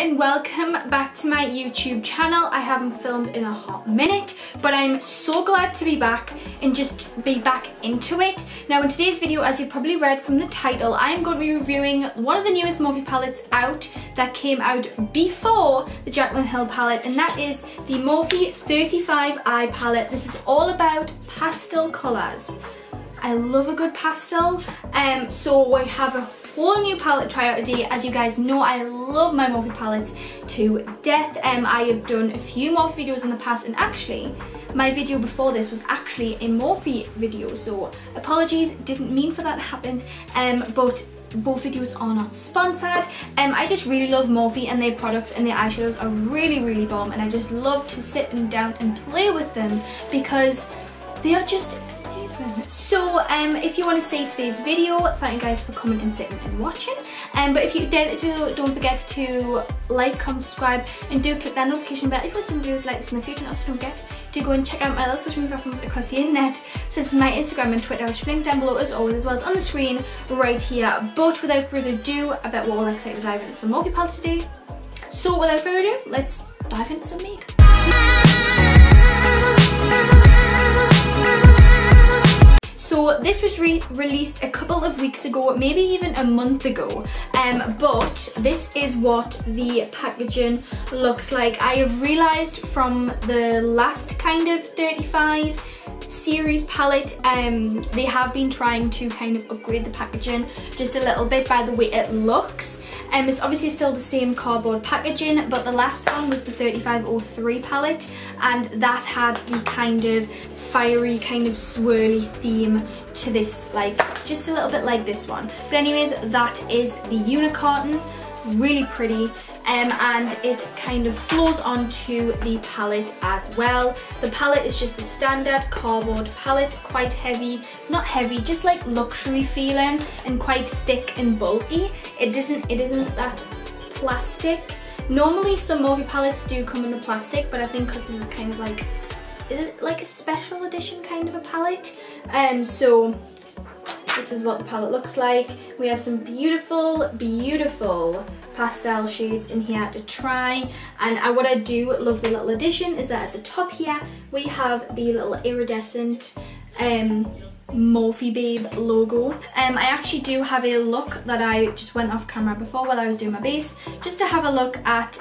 and welcome back to my YouTube channel. I haven't filmed in a hot minute, but I'm so glad to be back and just be back into it. Now in today's video, as you probably read from the title, I am going to be reviewing one of the newest Morphe palettes out that came out before the Jaclyn Hill palette, and that is the Morphe 35i palette. This is all about pastel colours. I love a good pastel, so we have a whole new palette to try out today. As you guys know, I love my Morphe palettes to death. I have done a few Morphe videos in the past, and actually my video before this was actually a Morphe video, so apologies, didn't mean for that to happen, but both videos are not sponsored. I just really love Morphe, and their products and their eyeshadows are really bomb, and I just love to sit down and play with them because they are just amazing. So if you want to see today's video, thank you guys for coming and sitting and watching, but if you did, don't forget to like, comment, subscribe, and do click that notification bell if you want some videos like this in the future. And also don't forget to go and check out my other social media platforms across the internet. So this is my Instagram and Twitter, which is linked down below as always, as well as on the screen right here. But without further ado, I bet we're all excited to dive into some Morphe palette today. So without further ado, let's dive into some makeup. So this was released a couple of weeks ago, maybe even a month ago, but this is what the packaging looks like. I have realised from the last kind of 35 series palette, they have been trying to kind of upgrade the packaging just a little bit by the way it looks. It's obviously still the same cardboard packaging, but the last one was the 3503 palette, and that had the kind of fiery, kind of swirly theme to this, like just a little bit like this one. But anyways, that is the unicorn, really pretty, and it kind of flows onto the palette as well. The palette is just the standard cardboard palette, quite heavy, not heavy, just like luxury feeling, and quite thick and bulky. It isn't that plastic. Normally some Morphe palettes do come in the plastic, but I think because this is kind of like, is it like a special edition kind of a palette? So this is what the palette looks like. We have some beautiful pastel shades in here to try, and what I do love the little addition is that at the top here we have the little iridescent Morphe Babe logo. I actually do have a look that I just went off camera before while I was doing my base, just to have a look at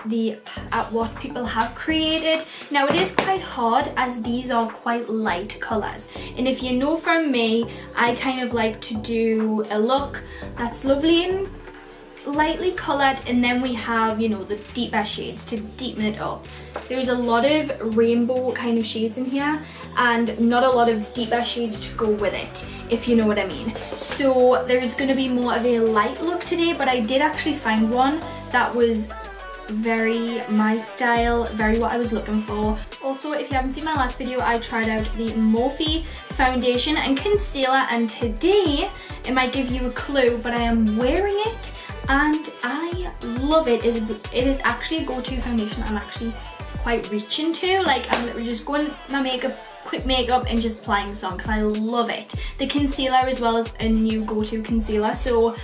what people have created. Now it is quite hard as these are quite light colours, and if you know from me, I kind of like to do a look that's lovely and lightly coloured, and then we have, you know, the deeper shades to deepen it up. There's a lot of rainbow kind of shades in here and not a lot of deeper shades to go with it, if you know what I mean. So there's going to be more of a light look today, but I did actually find one that was very my style, very what I was looking for. Also, if you haven't seen my last video, I tried out the Morphe foundation and concealer, and today it might give you a clue, but I am wearing it and I love it. It is actually a go-to foundation I'm actually quite reaching to. Like, I'm literally just going my makeup, quick makeup, and just applying this on because I love it. The concealer as well as a new go-to concealer. So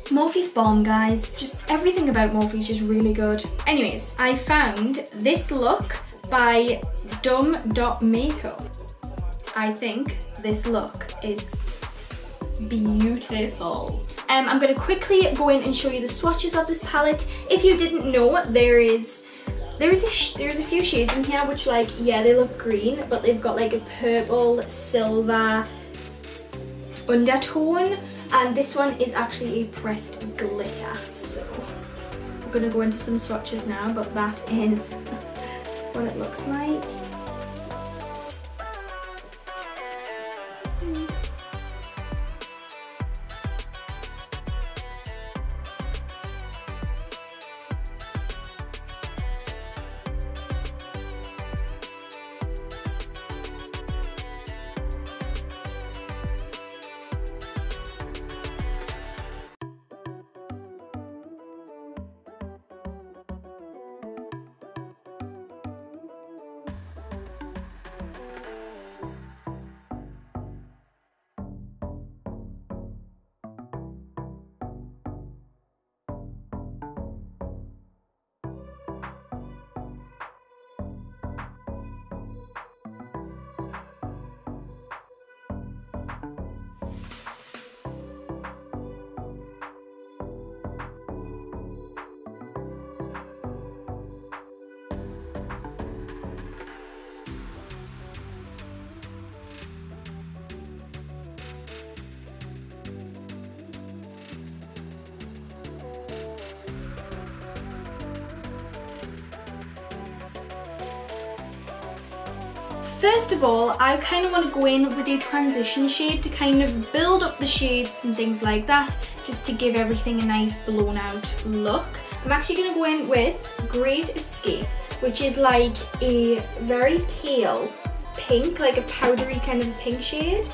Morphe's bomb, guys. Just everything about Morphe is just really good. Anyways, I found this look by Makeup. I think this look is beautiful. I'm going to quickly go in and show you the swatches of this palette. If you didn't know, there's a few shades in here which, like, yeah, they look green, but they've got like a purple silver undertone, and this one is actually a pressed glitter. So I'm going to go into some swatches now, but that is what it looks like. first of all, I kind of want to go in with a transition shade to kind of build up the shades and things like that, just to give everything a nice blown out look. I'm actually going to go in with Great Escape, which is like a very pale pink, like a powdery kind of pink shade.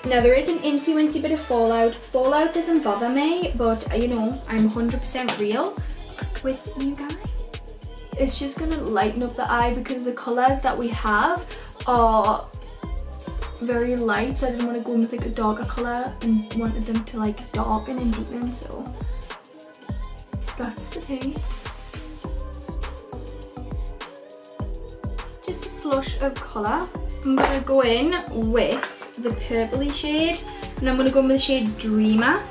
Now there is an incy wincy bit of fallout. Fallout doesn't bother me, but you know, I'm 100% real with you guys. It's just gonna lighten up the eye because the colours that we have are very light, so I didn't want to go in with like a darker colour and wanted them to like darken and deepen, so that's the tea. Just a flush of colour. I'm gonna go in with the purpley shade, and I'm gonna go in with the shade Dreamer.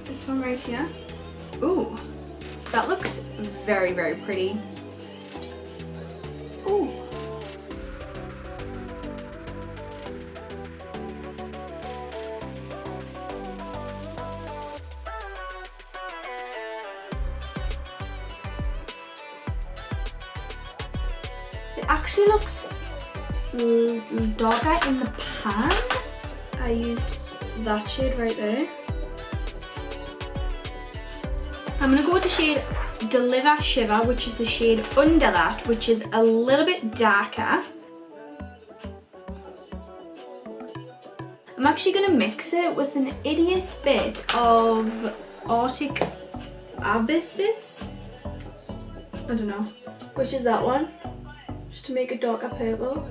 This one right here. Ooh, that looks very, very pretty. Ooh. It actually looks darker in the pan. I used that shade right there. I'm gonna go with the shade Deliver Shiver, which is the shade under that, which is a little bit darker. I'm actually gonna mix it with an idiot bit of Arctic Abyssus. I don't know, which is that one, just to make a darker purple.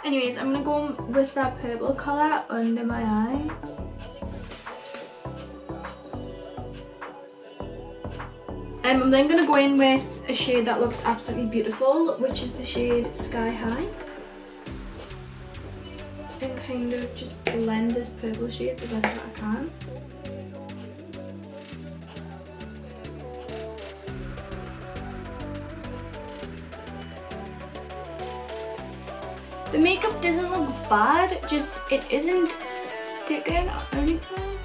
Anyways, I'm gonna go with that purple colour under my eyes. I'm then gonna go in with a shade that looks absolutely beautiful, which is the shade Sky High. And kind of just blend this purple shade the best that I can. The makeup doesn't look bad, just it isn't sticking or anything.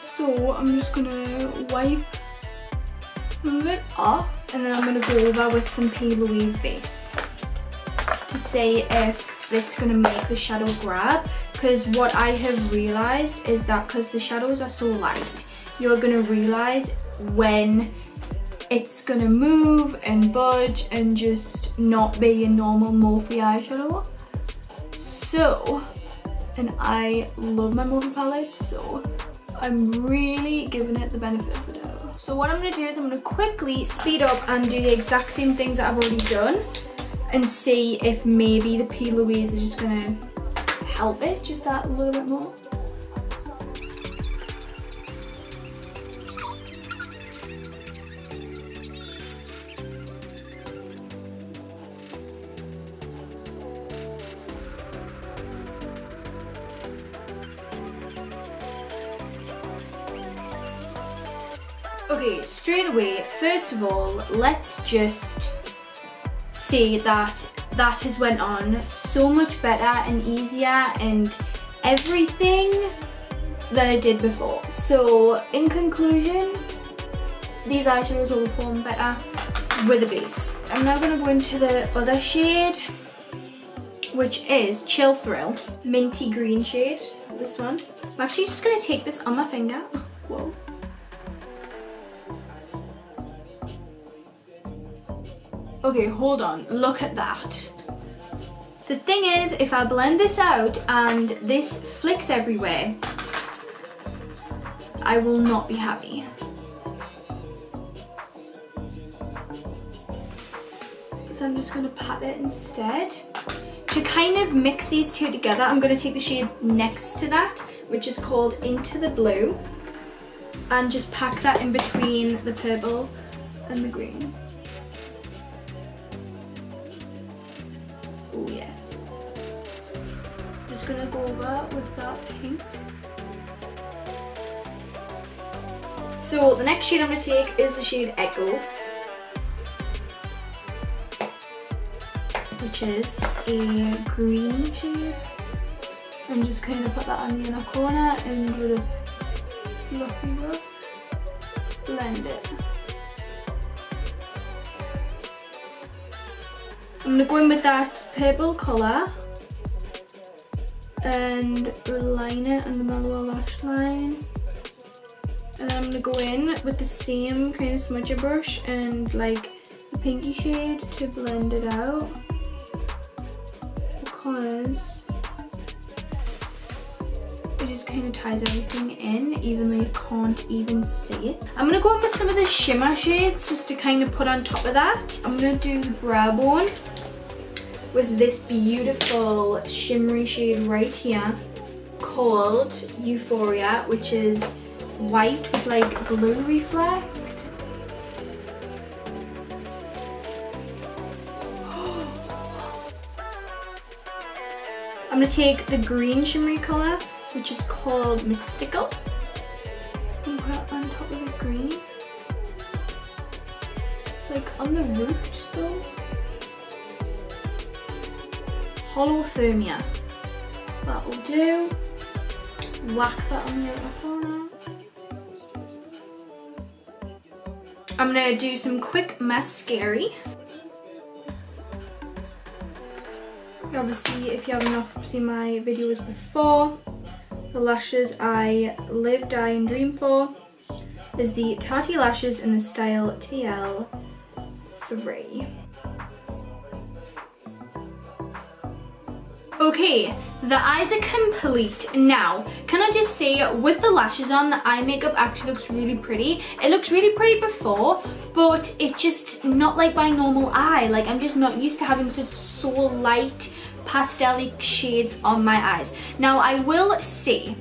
So I'm just gonna wipe some of it off, and then I'm gonna go over with some P. Louise base to see if this is gonna make the shadow grab. Because what I have realized is that because the shadows are so light, you're gonna realize when it's gonna move and budge and just not be a normal Morphe eyeshadow. So, and I love my Morphe palette, so I'm really giving it the benefit of the doubt. So what I'm going to do is I'm going to quickly speed up and do the exact same things that I've already done and see if maybe the P. Louise is just going to help it just that a little bit more. Okay, straight away, first of all, let's just say that that has went on so much better and easier and everything than it did before. So in conclusion, these eyeshadows will perform better with a base. I'm now going to go into the other shade, which is Chill Thrill, minty green shade, this one. I'm actually just going to take this on my finger. Whoa. Okay, hold on, look at that. The thing is, if I blend this out and this flicks everywhere, I will not be happy. So I'm just gonna pat it instead. To kind of mix these two together, I'm gonna take the shade next to that, which is called Into the Blue, and just pack that in between the purple and the green. Oh yes. Just gonna go over with that pink. So the next shade I'm gonna take is the shade Echo, which is a greeny shade. And just kind of put that on the inner corner and with a fluffy brush, blend it. I'm gonna go in with that purple colour and line it under my lower lash line. And then I'm gonna go in with the same kind of smudger brush and like the pinky shade to blend it out, because it just kind of ties everything in, even though you can't even see it. I'm gonna go in with some of the shimmer shades just to kind of put on top of that. I'm gonna do the brow bone with this beautiful shimmery shade right here called Euphoria, which is white with like blue reflect. I'm gonna take the green shimmery colour, which is called Mystical, and put it on top of the green, like on the root though. Holothermia. That will do. Whack that on the outer corner. I'm gonna do some quick mascara. Obviously, if you haven't seen my videos before, the lashes I live, die and dream for is the Tati Lashes in the style TL3. Okay, the eyes are complete. Now, can I just say, with the lashes on, the eye makeup actually looks really pretty. It looks really pretty before, but it's just not like my normal eye. Like, I'm just not used to having such so light pastel-y shades on my eyes. Now, I will say,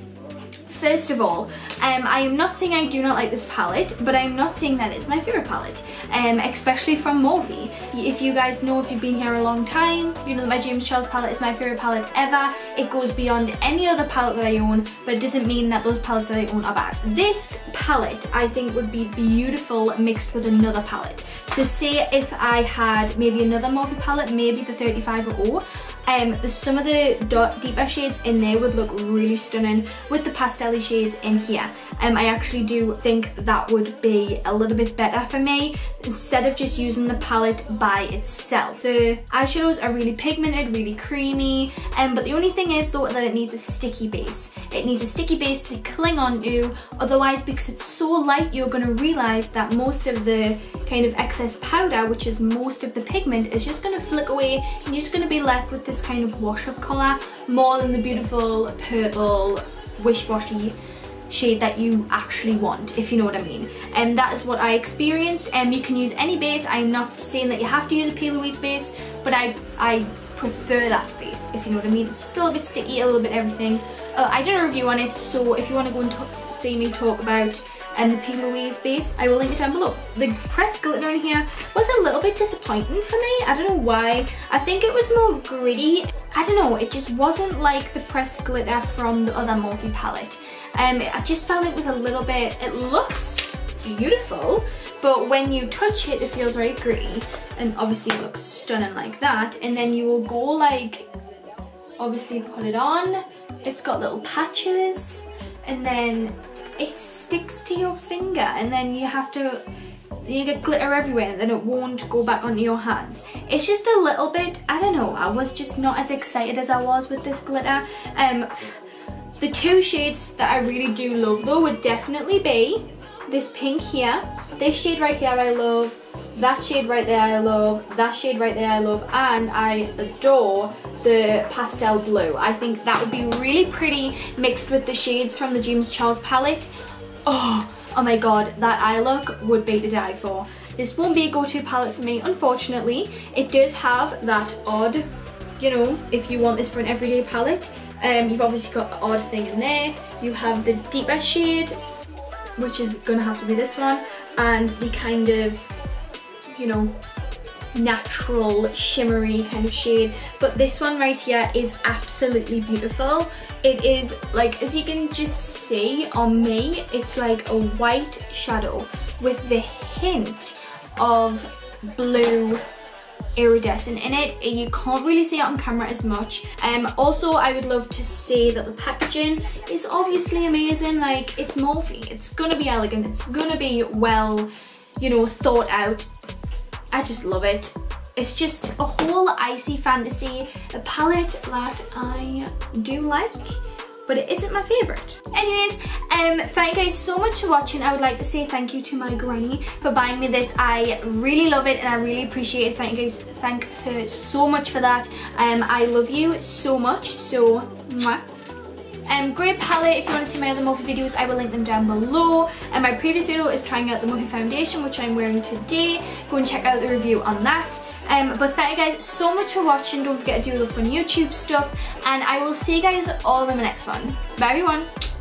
first of all, I am not saying I do not like this palette, but I'm not saying that it's my favourite palette, especially from Morphe. If you guys know, if you've been here a long time, you know that my James Charles palette is my favourite palette ever. It goes beyond any other palette that I own, but it doesn't mean that those palettes that I own are bad. This palette, I think, would be beautiful mixed with another palette. So say if I had maybe another Morphe palette, maybe the 3500, some of the deeper shades in there would look really stunning with the pastel-y shades in here. I actually do think that would be a little bit better for me instead of just using the palette by itself. The eyeshadows are really pigmented, really creamy, but the only thing is though that it needs a sticky base. It needs a sticky base to cling onto, otherwise because it's so light you're going to realise that most of the kind of excess powder, which is most of the pigment, is just going to flick away and you're just going to be left with this kind of wash of colour more than the beautiful purple wish-washy shade that you actually want, if you know what I mean. And that is what I experienced. You can use any base. I'm not saying that you have to use a P. Louise base, but I prefer that base, if you know what I mean. It's still a bit sticky, a little bit everything. I did a review on it, so if you want to go and see me talk about the P. Louise base, I will link it down below. The pressed glitter in here was a little bit disappointing for me. I don't know why. I think it was more gritty. I don't know, it just wasn't like the pressed glitter from the other Morphe palette. I just felt it was a little bit, it looks beautiful, but when you touch it, it feels very gritty, and obviously it looks stunning like that. And then you will go like, obviously put it on, it's got little patches, and then it sticks to your finger, and then you get glitter everywhere, and then it won't go back onto your hands. It's just a little bit, I don't know, I was just not as excited as I was with this glitter. The two shades that I really do love though would definitely be this pink here, this shade right here I love, that shade right there I love, that shade right there I love, and I adore the pastel blue. I think that would be really pretty mixed with the shades from the James Charles palette. Oh my god, that eye look would be to die for. This won't be a go-to palette for me, unfortunately. It does have that odd, you know, if you want this for an everyday palette, you've obviously got the odd thing in there. You have the deeper shade, which is gonna have to be this one, and the kind of, you know, natural shimmery kind of shade. But this one right here is absolutely beautiful. It is like, as you can just see on me, it's like a white shadow with the hint of blue iridescent in it. You can't really see it on camera as much. Also, I would love to say that the packaging is obviously amazing. Like, it's Morphe, it's gonna be elegant, it's gonna be well, you know, thought out. I just love it. It's just a whole icy fantasy, a palette that I do like, but it isn't my favourite. Anyways, thank you guys so much for watching. I would like to say thank you to my granny for buying me this. I really love it and I really appreciate it. Thank you guys, thank her so much for that. I love you so much, so mwah. Great palette. If you want to see my other Morphe videos, I will link them down below. And my previous video is trying out the Morphe foundation, which I'm wearing today. Go and check out the review on that. But thank you guys so much for watching. Don't forget to do the fun YouTube stuff, and I will see you guys all in the next one. Bye everyone.